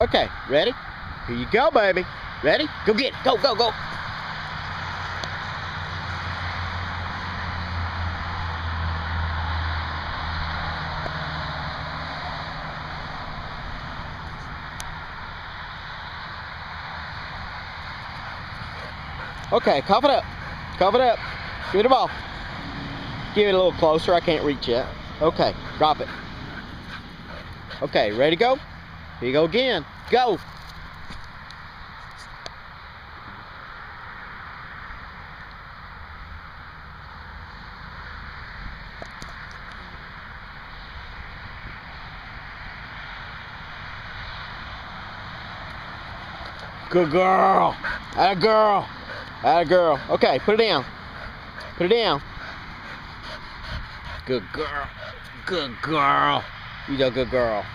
Okay, ready? Here you go, baby. Ready? Go get it. Go, go, go. Okay, cough it up. Cough it up. Shoot the ball. Give it a little closer. I can't reach yet. Okay, drop it. Okay, ready to go? Here you go again. Go. Good girl. Atta girl. Atta girl. Okay, put it down. Put it down. Good girl. Good girl. You a good girl.